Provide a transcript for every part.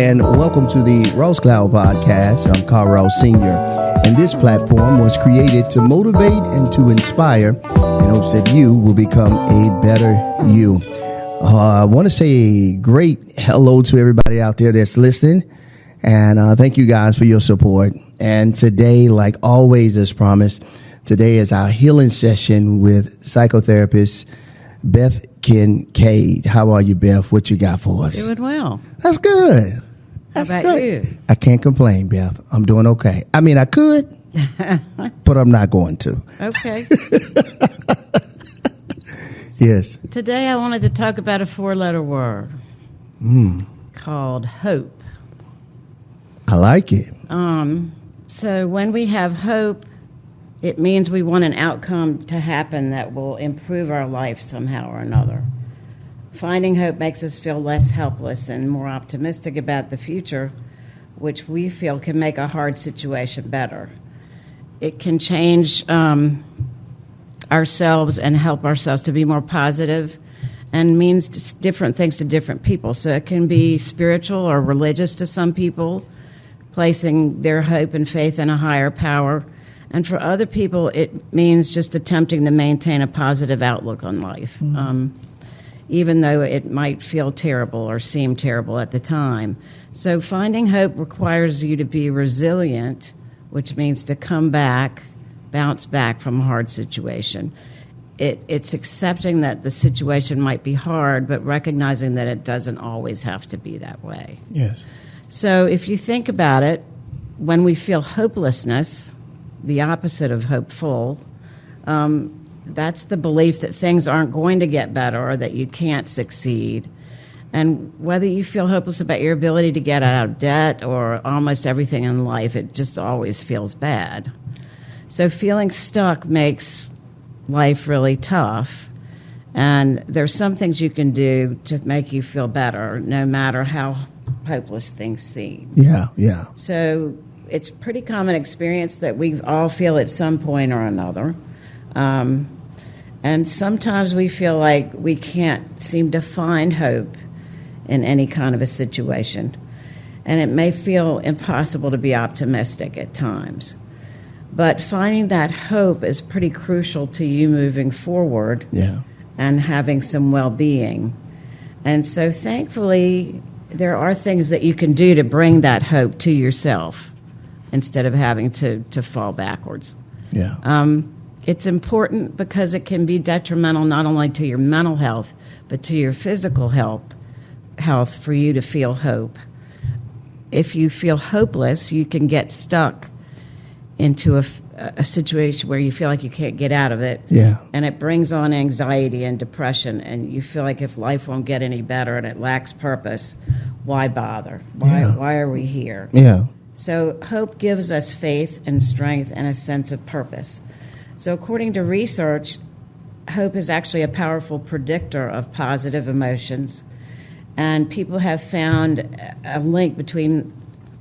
and welcome to the Ross Cloud Podcast. I'm Carl Ross Sr., and this platform was created to motivate and to inspire in hopes that you will become a better you. I want to say a great hello to everybody out there that's listening, and thank you guys for your support. And today, like always, as promised, today is our healing session with psychotherapist Beth Kincaid. How are you, Beth? What you got for us? Doing well. That's good. That's How about good. you? I can't complain, Beth. I'm doing okay. I mean, I could, but I'm not going to. Okay. Yes. Today I wanted to talk about a 4-letter word called hope. I like it. So when we have hope, it means we want an outcome to happen that will improve our life somehow or another. Finding hope makes us feel less helpless and more optimistic about the future, which we feel can make a hard situation better. It can change ourselves and help ourselves to be more positive, and means different things to different people. So it can be spiritual or religious to some people, placing their hope and faith in a higher power. And for other people, it means just attempting to maintain a positive outlook on life, even though it might feel terrible or seem terrible at the time. So finding hope requires you to be resilient, which means to come back, bounce back from a hard situation. It's accepting that the situation might be hard, but recognizing that it doesn't always have to be that way. Yes. So if you think about it, when we feel hopelessness, the opposite of hopeful, that's the belief that things aren't going to get better or that you can't succeed. And whether you feel hopeless about your ability to get out of debt or almost everything in life, it just always feels bad. So feeling stuck makes life really tough. And there's some things you can do to make you feel better, no matter how hopeless things seem. Yeah. So it's a pretty common experience that we all feel at some point or another. And sometimes we feel like we can't seem to find hope in any kind of a situation. And it may feel impossible to be optimistic at times. But finding that hope is pretty crucial to you moving forward and having some well-being. And so thankfully, there are things that you can do to bring that hope to yourself instead of having to fall backwards. It's important because it can be detrimental not only to your mental health, but to your physical health for you to feel hope. If you feel hopeless, you can get stuck into a situation where you feel like you can't get out of it. And it brings on anxiety and depression, and you feel like if life won't get any better and it lacks purpose, why bother? Why are we here? So hope gives us faith and strength and a sense of purpose. So according to research, hope is actually a powerful predictor of positive emotions. And people have found a link between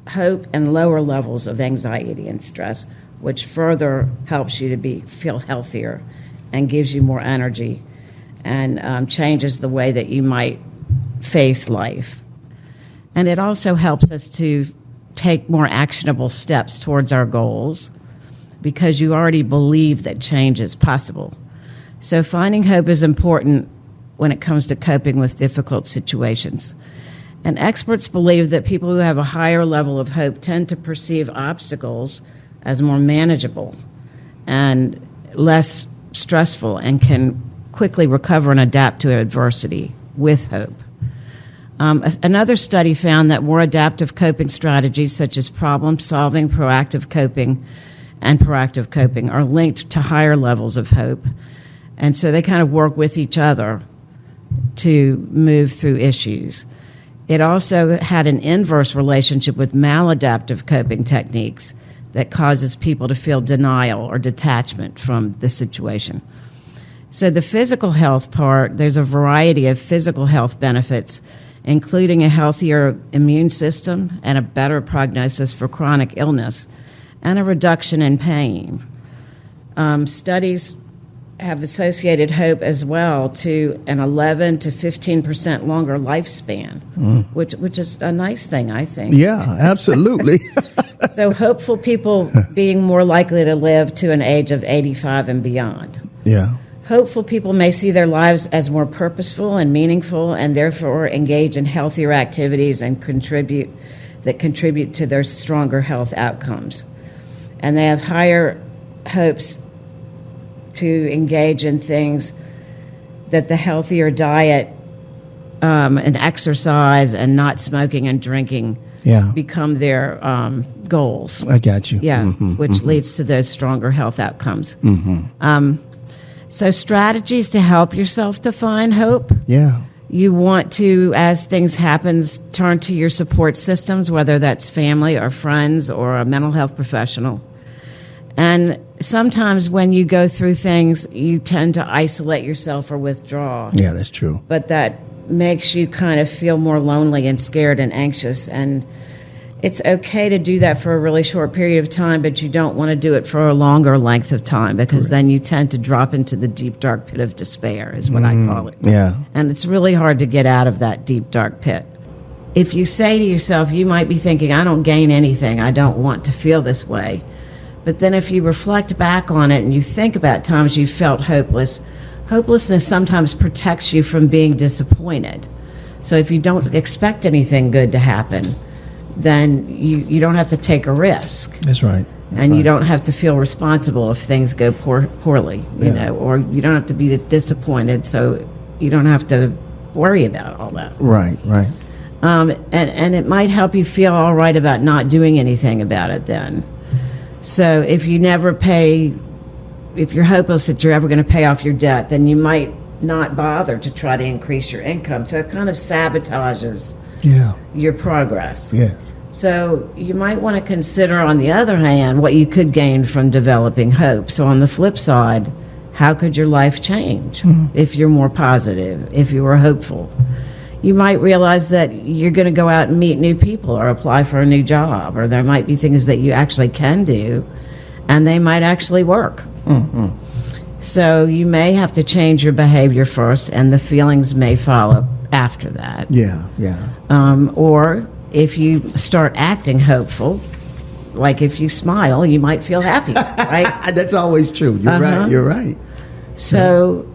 hope and lower levels of anxiety and stress, which further helps you to feel healthier and gives you more energy and changes the way that you might face life. And it also helps us to take more actionable steps towards our goals because you already believe that change is possible. So finding hope is important when it comes to coping with difficult situations. And experts believe that people who have a higher level of hope tend to perceive obstacles as more manageable and less stressful and can quickly recover and adapt to adversity with hope. Another study found that more adaptive coping strategies such as problem solving, proactive coping, and proactive coping are linked to higher levels of hope. And so they kind of work with each other to move through issues. It also had an inverse relationship with maladaptive coping techniques that causes people to feel denial or detachment from the situation. So the physical health part, there's a variety of physical health benefits, including a healthier immune system and a better prognosis for chronic illness and a reduction in pain. Studies have associated hope as well to an 11 to 15% longer lifespan, which is a nice thing, I think. Yeah, absolutely. So hopeful people being more likely to live to an age of 85 and beyond. Yeah. Hopeful people may see their lives as more purposeful and meaningful, and therefore engage in healthier activities and contribute to their stronger health outcomes. And they have higher hopes to engage in things that the healthier diet and exercise and not smoking and drinking become their goals. I got you. Yeah, which leads to those stronger health outcomes. So strategies to help yourself to find hope. Yeah. You want to, as things happen, turn to your support systems, whether that's family or friends or a mental health professional. And sometimes when you go through things, you tend to isolate yourself or withdraw. Yeah, that's true. But that makes you kind of feel more lonely and scared and anxious. And it's okay to do that for a really short period of time, but you don't want to do it for a longer length of time, because then you tend to drop into the deep, dark pit of despair, is what I call it. Yeah. And it's really hard to get out of that deep, dark pit. If you say to yourself, you might be thinking, I don't gain anything, I don't want to feel this way. But then if you reflect back on it and you think about times you felt hopeless, hopelessness sometimes protects you from being disappointed. So if you don't expect anything good to happen, then you don't have to take a risk. That's right. And you don't have to feel responsible if things go poorly, you know, or you don't have to be disappointed, so you don't have to worry about all that. Right. And it might help you feel all right about not doing anything about it then. So if you're hopeless that you're ever going to pay off your debt, then you might not bother to try to increase your income. So it kind of sabotages your progress. Yes. So you might want to consider, on the other hand, what you could gain from developing hope. So on the flip side, how could your life change if you're more positive, if you were hopeful? You might realize that you're going to go out and meet new people or apply for a new job, or there might be things that you actually can do, and they might actually work. So you may have to change your behavior first, and the feelings may follow after that. Yeah. Or if you start acting hopeful, like if you smile, you might feel happy, right? That's always true. You're right. So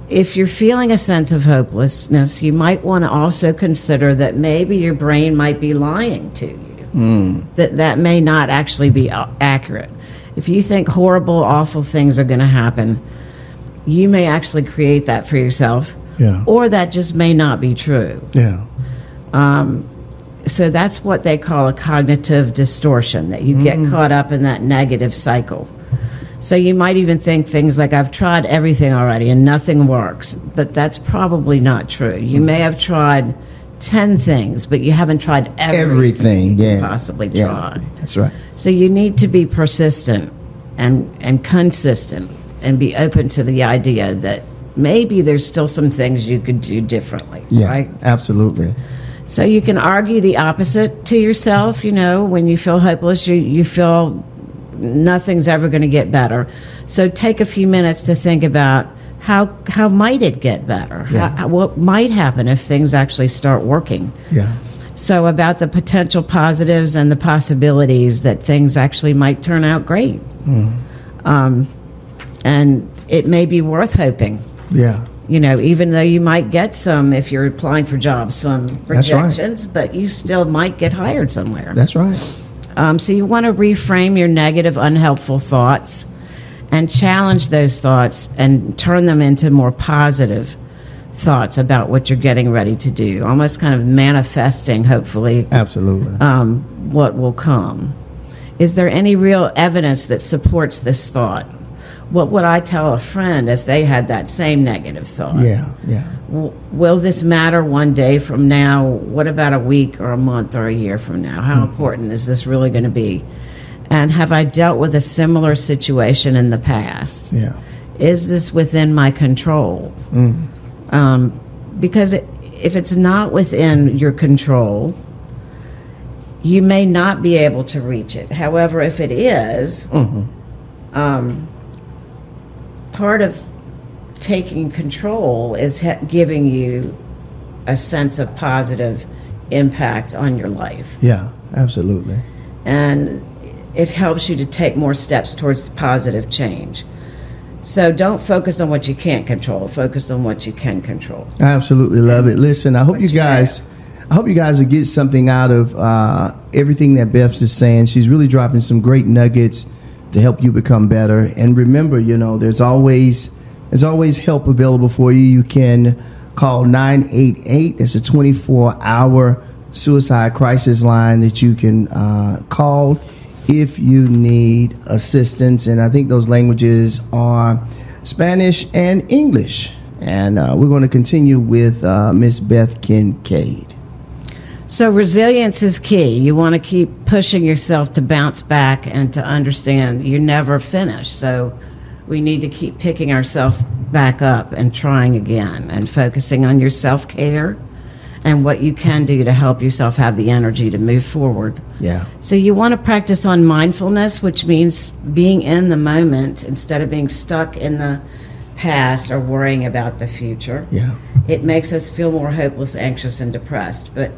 if you're feeling a sense of hopelessness, you might want to also consider that maybe your brain might be lying to you. That may not actually be accurate. If you think horrible, awful things are going to happen, you may actually create that for yourself. Yeah. Or that just may not be true. Yeah. So that's what they call a cognitive distortion, that you get caught up in that negative cycle. So you might even think things like, I've tried everything already and nothing works, but that's probably not true. You may have tried 10 things, but you haven't tried everything you could possibly try. That's right. So you need to be persistent and consistent and be open to the idea that maybe there's still some things you could do differently, right? Absolutely. So you can argue the opposite to yourself. You know, when you feel hopeless, you feel nothing's ever going to get better. So take a few minutes to think about how might it get better? What might happen if things actually start working? Yeah. So about the potential positives and the possibilities that things actually might turn out great. And it may be worth hoping. Yeah. You know, even though you might get some, if you're applying for jobs, some rejections, but you still might get hired somewhere. That's right. So you want to reframe your negative, unhelpful thoughts and challenge those thoughts and turn them into more positive thoughts about what you're getting ready to do, almost kind of manifesting, hopefully, Absolutely. What will come. Is there any real evidence that supports this thought? What would I tell a friend if they had that same negative thought? Yeah. Will this matter one day from now? What about a week or a month or a year from now? How important is this really going to be? And have I dealt with a similar situation in the past? Yeah. Is this within my control? Because if it's not within your control, you may not be able to reach it. However, if it is, part of taking control is giving you a sense of positive impact on your life. Yeah, absolutely. And it helps you to take more steps towards positive change. So don't focus on what you can't control. Focus on what you can control. I absolutely love it. Listen, I hope you guys will get something out of everything that Beth is saying. She's really dropping some great nuggets to help you become better. And remember, there's always help available for you. You can call 988. It's a 24-hour suicide crisis line that you can call if you need assistance. And I think those languages are Spanish and English. And we're going to continue with Miss Beth Kincaid. So resilience is key. You want to keep pushing yourself to bounce back and to understand you're never finished. So we need to keep picking ourselves back up and trying again and focusing on your self-care and what you can do to help yourself have the energy to move forward. Yeah. So you want to practice on mindfulness, which means being in the moment instead of being stuck in the past or worrying about the future. Yeah. It makes us feel more hopeless, anxious, and depressed. But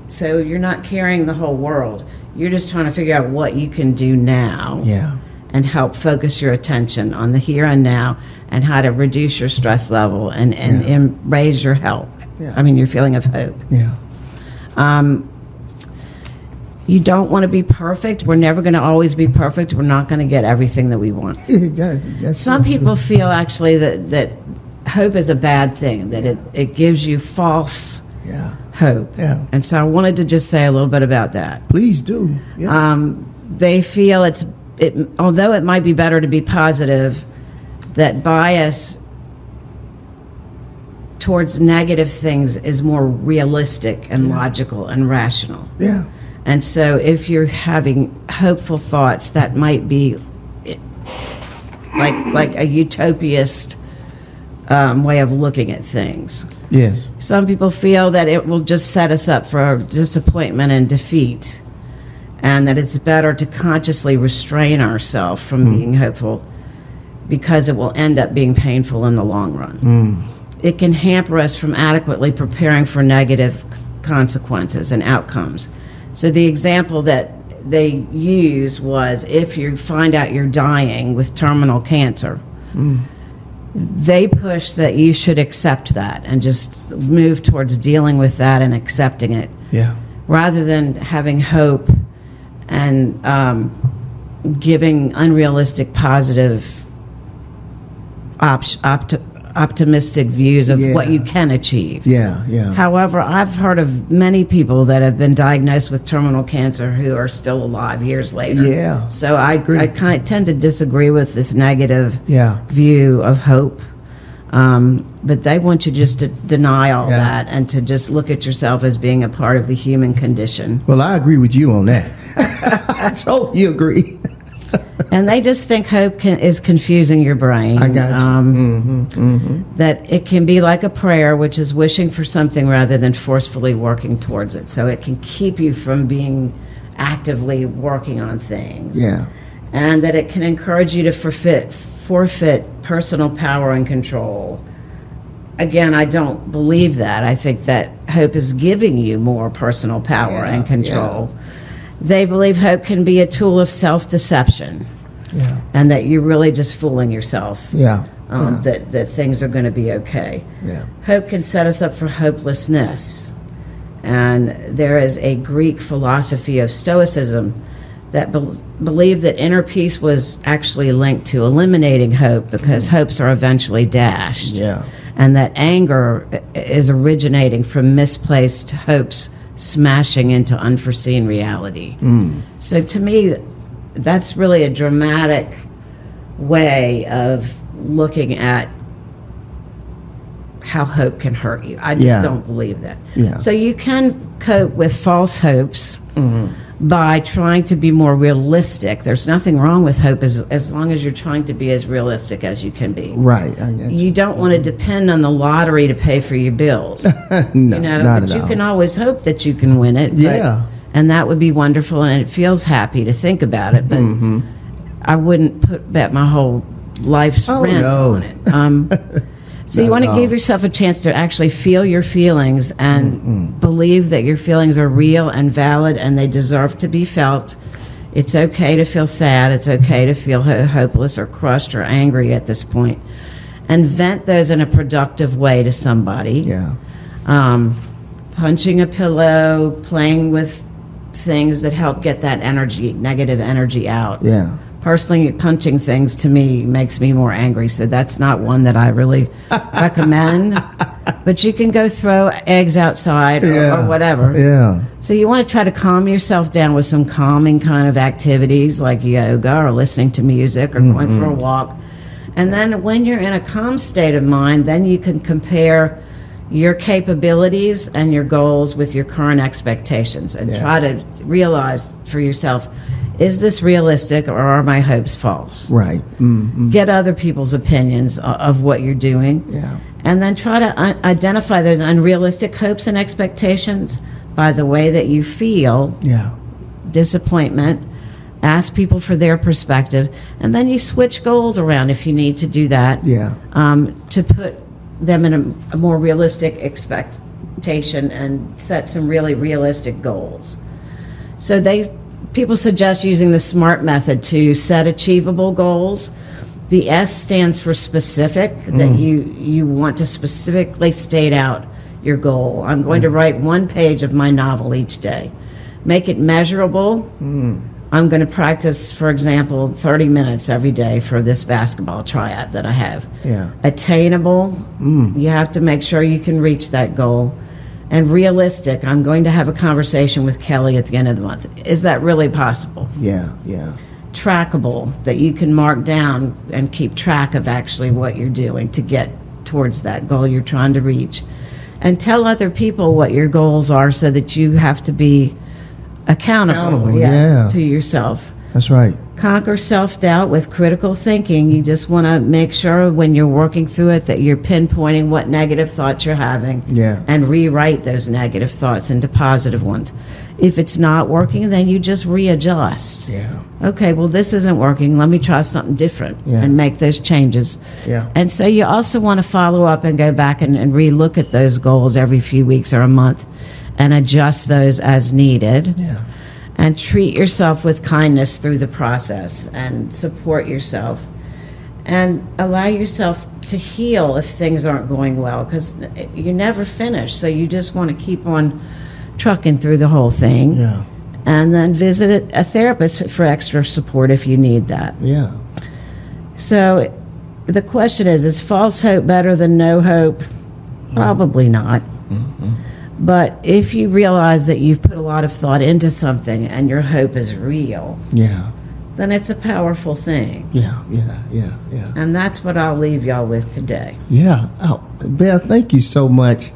so you're not carrying the whole world. You're just trying to figure out what you can do now. Yeah. And help focus your attention on the here and now and how to reduce your stress level and raise your health. Yeah. I mean, your feeling of hope. Yeah. You don't want to be perfect. We're never going to always be perfect. We're not going to get everything that we want. Some people feel actually that hope is a bad thing, that it gives you false hope. Yeah. And so I wanted to just say a little bit about that. Please do. Yes. They feel although it might be better to be positive, that bias towards negative things is more realistic and logical and rational. Yeah. And so if you're having hopeful thoughts, that might be like a utopist way of looking at things. Yes. Some people feel that it will just set us up for disappointment and defeat, and that it's better to consciously restrain ourselves from being hopeful because it will end up being painful in the long run. It can hamper us from adequately preparing for negative consequences and outcomes. So the example that they use was if you find out you're dying with terminal cancer, they push that you should accept that and just move towards dealing with that and accepting it. Yeah. Rather than having hope and giving unrealistic, positive, optimistic views of what you can achieve. Yeah, yeah. However, I've heard of many people that have been diagnosed with terminal cancer who are still alive years later. Yeah. So I kind of tend to disagree with this negative view of hope. But they want you just to deny all that and to just look at yourself as being a part of the human condition. Well, I agree with you on that. I totally agree. And they just think hope is confusing your brain. I got you. That it can be like a prayer, which is wishing for something rather than forcefully working towards it. So it can keep you from being actively working on things. Yeah. And that it can encourage you to forfeit personal power and control. Again, I don't believe that. I think that hope is giving you more personal power and control. Yeah. They believe hope can be a tool of self-deception. Yeah. And that you're really just fooling yourself. Yeah. That things are going to be okay. Yeah. Hope can set us up for hopelessness. And there is a Greek philosophy of Stoicism that believed that inner peace was actually linked to eliminating hope because hopes are eventually dashed. Yeah. And that anger is originating from misplaced hopes smashing into unforeseen reality. So to me, that's really a dramatic way of looking at how hope can hurt you. I just don't believe that. Yeah. So you can cope with false hopes by trying to be more realistic. There's nothing wrong with hope as long as you're trying to be as realistic as you can be. Right. You don't want to depend on the lottery to pay for your bills. No, not but at you all. can always hope that you can win it. And that would be wonderful, and it feels happy to think about it. But I wouldn't bet my whole life's rent on it. So you want to give yourself a chance to actually feel your feelings and believe that your feelings are real and valid and they deserve to be felt. It's okay to feel sad. It's okay to feel hopeless or crushed or angry at this point. And vent those in a productive way to somebody. Yeah. Punching a pillow, playing with things that help get that energy, negative energy out. Yeah. Personally, punching things to me makes me more angry, so that's not one that I really recommend. But you can go throw eggs outside or whatever. Yeah. So you want to try to calm yourself down with some calming kind of activities like yoga or listening to music or going for a walk. And then when you're in a calm state of mind, then you can compare your capabilities and your goals with your current expectations and try to realize for yourself, is this realistic or are my hopes false? Right. Mm-hmm. Get other people's opinions of what you're doing. Yeah. And then try to identify those unrealistic hopes and expectations by the way that you feel. Yeah. Disappointment. Ask people for their perspective. And then you switch goals around if you need to do that. Yeah. To put them in a more realistic expectation and set some really realistic goals. So people suggest using the SMART method to set achievable goals. The S stands for specific, that you want to specifically state out your goal. I'm going to write 1 page of my novel each day. Make it measurable. I'm going to practice, for example, 30 minutes every day for this basketball tryout that I have. Yeah. Attainable. You have to make sure you can reach that goal. And realistic. I'm going to have a conversation with Kelly at the end of the month. Is that really possible? Yeah. Yeah. Trackable, that you can mark down and keep track of actually what you're doing to get towards that goal you're trying to reach. And tell other people what your goals are so that you have to be accountable to yourself. That's right. Conquer self-doubt with critical thinking. You just want to make sure when you're working through it that you're pinpointing what negative thoughts you're having and rewrite those negative thoughts into positive ones. If it's not working, then you just readjust. Yeah. Okay, well, this isn't working. Let me try something different and make those changes. Yeah. And so you also want to follow up and go back and re-look at those goals every few weeks or a month and adjust those as needed. Yeah. And treat yourself with kindness through the process and support yourself. And allow yourself to heal if things aren't going well, because you never finish. So you just want to keep on trucking through the whole thing. Yeah. And then visit a therapist for extra support if you need that. Yeah. So the question is false hope better than no hope? Probably not. But if you realize that you've put a lot of thought into something and your hope is real, then it's a powerful thing. Yeah. And that's what I'll leave y'all with today. Yeah. Oh, Beth, thank you so much.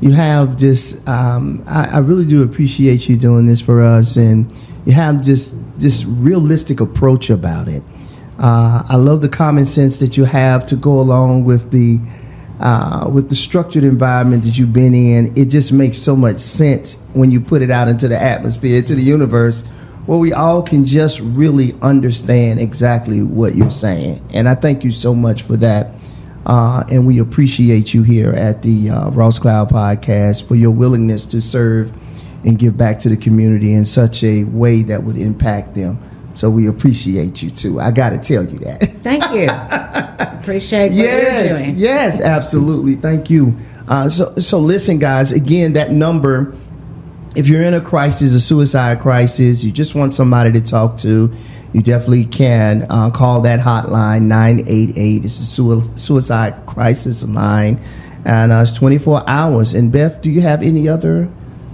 You have just, I really do appreciate you doing this for us, and you have just this realistic approach about it. I love the common sense that you have to go along with the structured environment that you've been in. It just makes so much sense when you put it out into the atmosphere, to the universe, where we all can just really understand exactly what you're saying. And I thank you so much for that. And we appreciate you here at the Ross Cloud Podcast for your willingness to serve and give back to the community in such a way that would impact them. So we appreciate you too. I got to tell you that. Thank you. Appreciate what you're doing. Yes, absolutely. Thank you. So listen, guys, again, that number, if you're in a crisis, a suicide crisis, you just want somebody to talk to, you definitely can call that hotline, 988. It's a suicide crisis line, and it's 24 hours. And Beth, do you have any other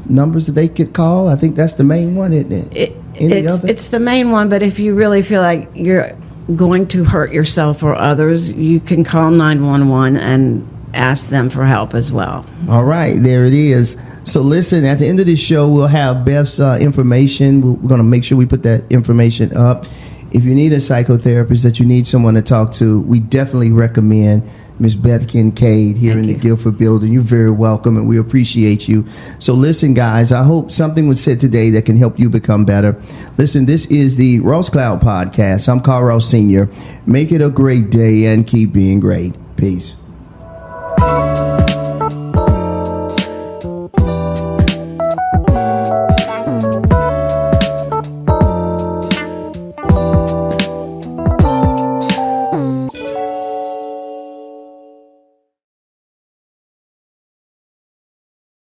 numbers that they could call? I think that's the main one, isn't it? It's the main one, but if you really feel like you're going to hurt yourself or others, you can call 911 and ask them for help as well. All right, there it is. So listen, at the end of this show, we'll have Beth's information. We're going to make sure we put that information up. If you need a psychotherapist, that you need someone to talk to, we definitely recommend Miss Beth Kincaid here in the Guilford building. You're very welcome, and we appreciate you. So listen, guys, I hope something was said today that can help you become better. Listen, this is the Ross Cloud Podcast. I'm Carl Ross Sr. Make it a great day and keep being great. Peace.